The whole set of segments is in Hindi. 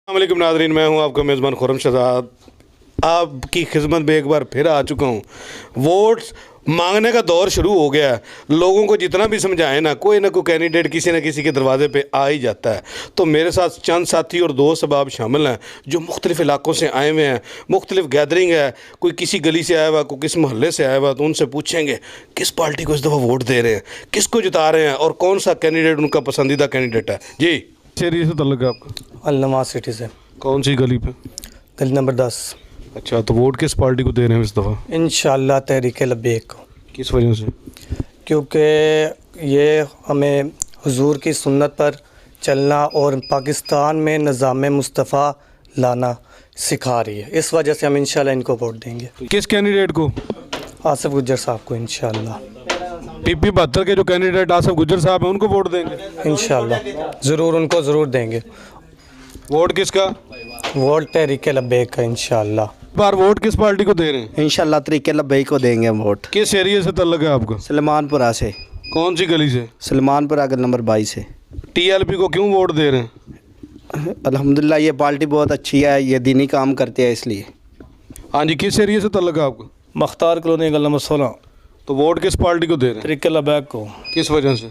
अस्सलामुअलैकुम नाज़रीन, मैं हूं आपका मेज़बान खुर्रम शहजाद। आपकी खिदमत में एक बार फिर आ चुका हूं। वोट मांगने का दौर शुरू हो गया है। लोगों को जितना भी समझाएं ना कोई कैंडिडेट किसी न किसी के दरवाजे पे आ ही जाता है। तो मेरे साथ चंद साथी और दोस्त अहबाब शामिल हैं जो मुख्तलिफ़ इलाकों से आए हुए हैं। मुख्तलिफ़ गैदरिंग है, कोई किसी गली से आया हुआ, कोई किस मोहल्ले से आया हुआ। तो उनसे पूछेंगे किस पार्टी को इस दफ़ा वोट दे रहे हैं, किसको जिता रहे हैं और कौन सा कैंडिडेट उनका पसंदीदा कैंडिडेट है। जी एरिया से तल्लुक़ है आपका? अलनवाज सिटी से। कौन सी गली पे? गली नंबर 10। अच्छा, तो वोट किस पार्टी को दे रहे हैं इस दफ़ा? इंशाअल्लाह तहरीक लब्बैक को। किस वजह से? क्योंकि ये हमें हुजूर की सुन्नत पर चलना और पाकिस्तान में निज़ाम मुस्तफ़ा लाना सिखा रही है। इस वजह से हम इंशाअल्लाह इनको वोट देंगे। किस कैंडिडेट को? आसिफ गुज्जर साहब को इंशाअल्लाह। PP 72 के जो कैंडिडेट आसिफ गुज्जर साहब हैं उनको वोट देंगे? इंशाअल्लाह ज़रूर, उनको ज़रूर देंगे। वोट किसका? वोट तहरीक लब्बैक का इंशाअल्लाह। बार वोट किस पार्टी को दे रहे हैं? इंशाअल्लाह तरीके लब्बैक को देंगे हम वोट। किस एरिया से तल्लुक़ है आपका? सलमानपुरा से। कौन सी गली से? सलमानपुरा गली नंबर 22 से। TLP को क्यों वोट दे रहे हैं? अल्हम्दुलिल्लाह ये पार्टी बहुत अच्छी है, ये दीनी काम करते हैं इसलिए। हाँ जी, किस एरिया से तल्लुक़ है आपका? मख्तार कॉलोनी गली नंबर 16। तो वोट किस पार्टी को दे रहे हैं? तहरीक लब्बैक को। किस वजह से?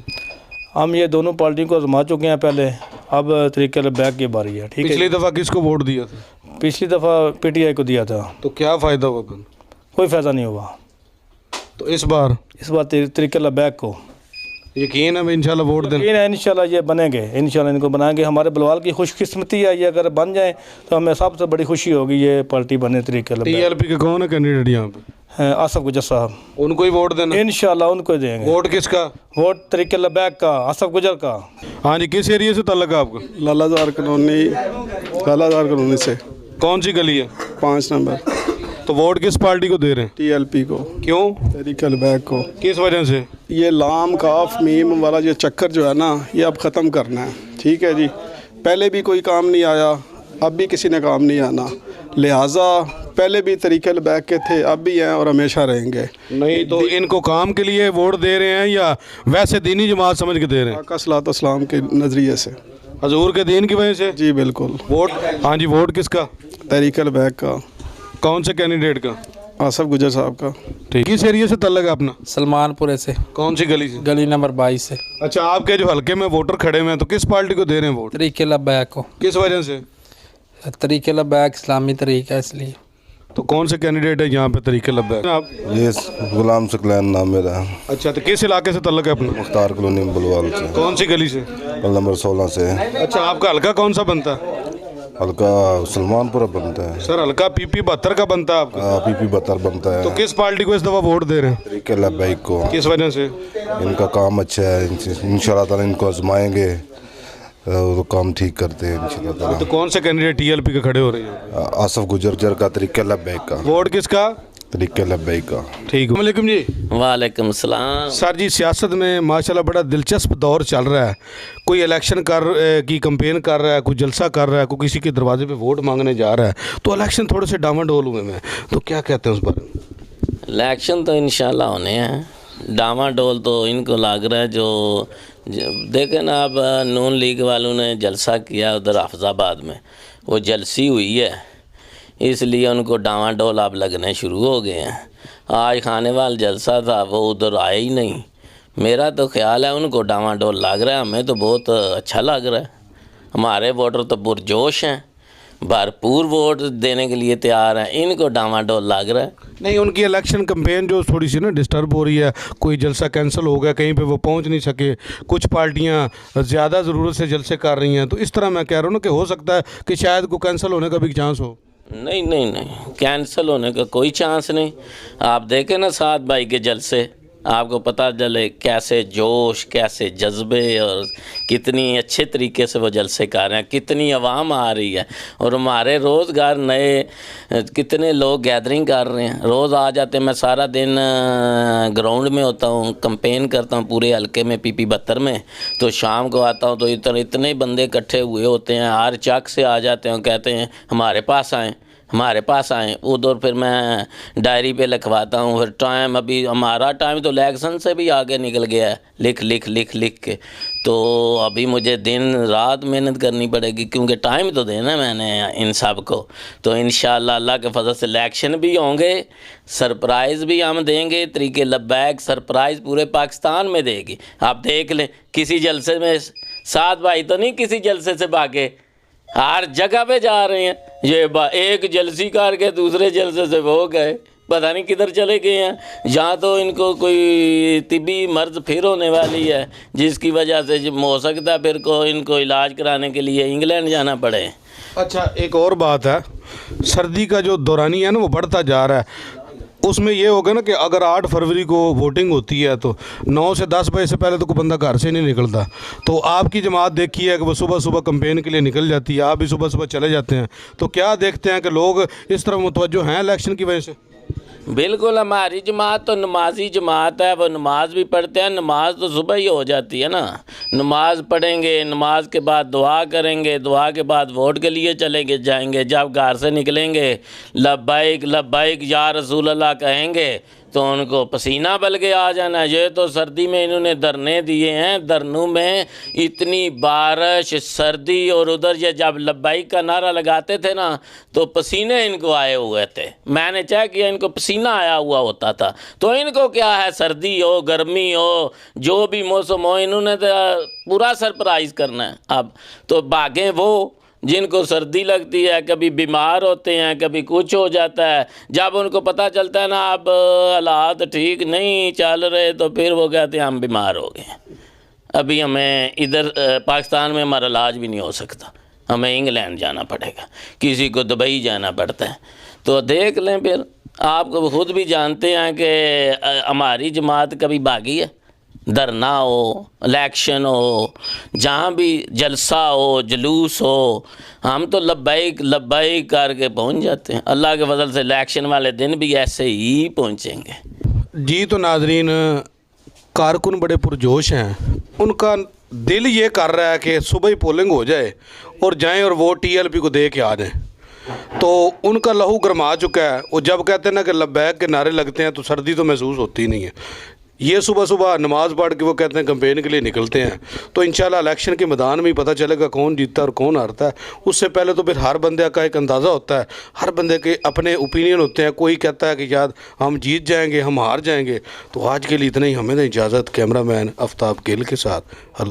हम ये दोनों पार्टियों को आजमा चुके हैं पहले, अब तहरीक लब्बैक की बारी है। ठीक है। पिछली दफ़ा किसको वोट दिया था? पिछली दफ़ा PTI को दिया था। तो क्या फ़ायदा हुआ फिर? कोई फ़ायदा नहीं हुआ। तो इस बार तहरीक लब्बैक को यकीन है इंशाल्लाह वोट देना? यकीन है इंशाल्लाह ये बनेंगे, इंशाल्लाह इनको बनाएंगे। हमारे बलवाल की खुशकिस्मती है, ये अगर बन जाए तो हमें सबसे बड़ी खुशी होगी ये पार्टी बने तहरीक लब्बैक। TLP के कौन है कैंडिडेट यहाँ पे? हैं आसिफ गुज्जर साहब। उनको ही वोट देना? इंशाल्लाह उनको ही देंगे। वोट किसका? वोट तहरीक लब्बैक का, आसिफ गुज्जर का। हाँ जी, किस एरिया से तल्लुक़ है आपका? लालाजार कॉलोनी से। कौन सी गली है? 5 नंबर। तो वोट किस पार्टी को दे रहे हैं? TLP को। क्यों? तहरीक लब्बैक को। किस वजह से? ये लाम काफ मीम वाला ये चक्कर जो है ना, ये अब ख़त्म करना है। ठीक है जी, पहले भी कोई काम नहीं आया, अब भी किसी ने काम नहीं आना, लिहाजा पहले भी तहरीक लब्बैक के थे, अब भी हैं और हमेशा रहेंगे। नहीं तो इनको काम के लिए वोट दे रहे हैं या वैसे दीनी जमात समझ के दे रहे हैं? आका सलातो सलाम के नज़रिए से। हजूर के दीन की वजह से? जी बिल्कुल। वोट? हाँ जी, वोट किसका? तहरीक लब्बैक का। कौन से कैंडिडेट का? आसिफ गुज्जर साहब का। ठीक। किस एरिया से तल्लुक़ है अपना? सलमानपुरे से। कौन सी गली से? गली नंबर 22 से। अच्छा, आपके जो हल्के में वोटर खड़े हुए हैं तो किस पार्टी को दे रहे हैं वोट? तहरीक लब्बैक को। किस वजह से? तहरीक लब्बैक इस्लामी तरीका है इसलिए। तो कौन से कैंडिडेट है यहाँ पे तहरीक लब्बैक? आप? ये गुलाम सकलैन नाम मेरा है। अच्छा, तो किस इलाके से तल्लुक़ है अपना? मुख्तार कॉलोनी बलवाल से। कौन सी गली से? नंबर 16 से। अच्छा, आपका हल्का कौन सा बनता है? हल्का सलमानपुरा बनता है। सर, हल्का PP 72 का बनता है आपका? PP 72 बनता है। तो किस पार्टी को इस दफ़ा वोट दे रहे हैं? तहरीक लब्बैक को। किस वजह से? इनका काम अच्छा है, इंशाल्लाह ताला इनको आजमाएंगे, वो काम ठीक करते हैं इंशाल्लाह ताला। तो कौन से कैंडिडेट TLP के खड़े हो रहे हैं? आसिफ गुज्जर का तहरीक लब्बैक का। वोट किसका? तहरीक लब्बैक का। ठीक। वालेकुम जी। वालेकुम सलाम। सर जी, सियासत में माशाल्लाह बड़ा दिलचस्प दौर चल रहा है। कोई इलेक्शन की कंपेन कर रहा है, कोई जलसा कर रहा है, कोई किसी के दरवाजे पे वोट मांगने जा रहा है। तो इलेक्शन थोड़े से डामाडोल हुए हैं, तो क्या कहते हैं उस बारे में? इलेक्शन तो इंशाल्लाह होने हैं। डामाडोल तो इनको लग रहा है, जो देखें ना, अब नून लीग वालों ने जलसा किया उधर हाफिजाबाद में, वो जलसी हुई है, इसलिए उनको डामाडोल अब लगने शुरू हो गए हैं। आज खाने वाला जलसा था, वो उधर आए ही नहीं। मेरा तो ख्याल है उनको डामाडोल लग रहा है, हमें तो बहुत अच्छा लग रहा है। हमारे वोटर तो पुरजोश हैं, भरपूर वोट देने के लिए तैयार हैं, इनको डामाडोल लग रहा है। नहीं, उनकी इलेक्शन कंपेन जो थोड़ी सी ना डिस्टर्ब हो रही है, कोई जलसा कैंसिल हो गया, कहीं पे वो पहुंच नहीं सके, कुछ पार्टियां ज़्यादा ज़रूरत से जलसे कर रही हैं, तो इस तरह मैं कह रहा हूँ ना कि हो सकता है कि शायद को कैंसिल होने का भी चांस हो। नहीं नहीं नहीं, कैंसिल होने का कोई चांस नहीं। आप देखें ना साद भाई के जलसे, आपको पता चले कैसे जोश, कैसे जज्बे और कितनी अच्छे तरीके से वो जलसे कर रहे हैं, कितनी आवाम आ रही है। और हमारे रोज़गार नए कितने लोग गैदरिंग कर रहे हैं, रोज़ आ जाते हैं। मैं सारा दिन ग्राउंड में होता हूँ, कंपेन करता हूँ पूरे हल्के में PP 72 में। तो शाम को आता हूँ तो इतने बंदे इकट्ठे हुए होते हैं, हर चक से आ जाते हैं, कहते हैं हमारे पास आएँ, हमारे पास आएँ। उधर फिर मैं डायरी पे लिखवाता हूँ। फिर टाइम, अभी हमारा टाइम तो इलेक्शन से भी आगे निकल गया है, लिख लिख लिख लिख के। तो अभी मुझे दिन रात मेहनत करनी पड़ेगी, क्योंकि टाइम तो देना मैंने इन सब को। तो इंशाअल्लाह अल्लाह के फजल से इलेक्शन भी होंगे, सरप्राइज़ भी हम देंगे। तरीके लब्बैक सरप्राइज़ पूरे पाकिस्तान में देगी। आप देख लें, किसी जलसे में सात भाई तो नहीं किसी जलसे से भागे, हर जगह पे जा रहे हैं। ये एक जलसी करके दूसरे जलसे से वो गए, पता नहीं किधर चले गए हैं। जहाँ तो इनको कोई तिबी मर्ज फिर होने वाली है, जिसकी वजह से हो सकता है फिर को इनको इलाज कराने के लिए इंग्लैंड जाना पड़े। अच्छा, एक और बात है, सर्दी का जो दौरानी है ना वो बढ़ता जा रहा है। उसमें ये होगा ना कि अगर 8 फरवरी को वोटिंग होती है तो 9 से 10 बजे से पहले तो कोई बंदा घर से नहीं निकलता। तो आपकी जमात देखी है कि वो सुबह सुबह कैंपेन के लिए निकल जाती है, आप भी सुबह सुबह चले जाते हैं। तो क्या देखते हैं कि लोग इस तरफ मुतवज्जो हैं इलेक्शन की वजह से? बिल्कुल, हमारी जमात तो नमाजी जमात है, वो नमाज भी पढ़ते हैं। नमाज तो सुबह ही हो जाती है ना, नमाज पढ़ेंगे, नमाज के बाद दुआ करेंगे, दुआ के बाद वोट के लिए चलेंगे जाएंगे। जब घर से निकलेंगे लब्बैक लब्बैक या रसूल अल्लाह कहेंगे तो उनको पसीना बल के आ जाना। ये तो सर्दी में इन्होंने धरने दिए हैं, धरनों में इतनी बारिश सर्दी, और उधर ये जब लब्बैक का नारा लगाते थे ना तो पसीने इनको आए हुए थे। मैंने चेक किया, इनको पसीना आया हुआ होता था। तो इनको क्या है, सर्दी हो गर्मी हो जो भी मौसम हो, इन्होंने तो पूरा सरप्राइज़ करना है। अब तो भागें वो जिनको सर्दी लगती है, कभी बीमार होते हैं, कभी कुछ हो जाता है। जब उनको पता चलता है ना अब हालात ठीक नहीं चल रहे, तो फिर वो कहते हैं हम बीमार हो गए, अभी हमें इधर पाकिस्तान में हमारा इलाज भी नहीं हो सकता, हमें इंग्लैंड जाना पड़ेगा, किसी को दुबई जाना पड़ता है। तो देख लें, फिर आप खुद भी जानते हैं कि हमारी जमात कभी भागी है। धरना हो, इलेक्शन हो, जहाँ भी जलसा हो, जुलूस हो, हम तो लब्बैक लब्बैक करके पहुँच जाते हैं। अल्लाह के फजल से इलेक्शन वाले दिन भी ऐसे ही पहुँचेंगे। जी, तो नाजरीन, कारकुन बड़े पुरजोश हैं। उनका दिल ये कर रहा है कि सुबह ही पोलिंग हो जाए और जाएं और वोट TLP को दे के आ जाएं। तो उनका लहू गरमा चुका है। वो जब कहते हैं ना कि लब्बैक के नारे लगते हैं तो सर्दी तो महसूस होती नहीं है। ये सुबह सुबह नमाज़ पढ़ के वो कहते हैं कैंपेन के लिए निकलते हैं। तो इंशाल्लाह इलेक्शन के मैदान में ही पता चलेगा कौन जीतता है और कौन हारता है। उससे पहले तो फिर हर बंदे का एक अंदाज़ा होता है, हर बंदे के अपने ओपिनियन होते हैं। कोई कहता है कि शायद हम जीत जाएंगे, हम हार जाएंगे। तो आज के लिए इतना ही, हमें इजाज़त। कैमरामैन आफ्ताब गिल के साथ। अल्लाह।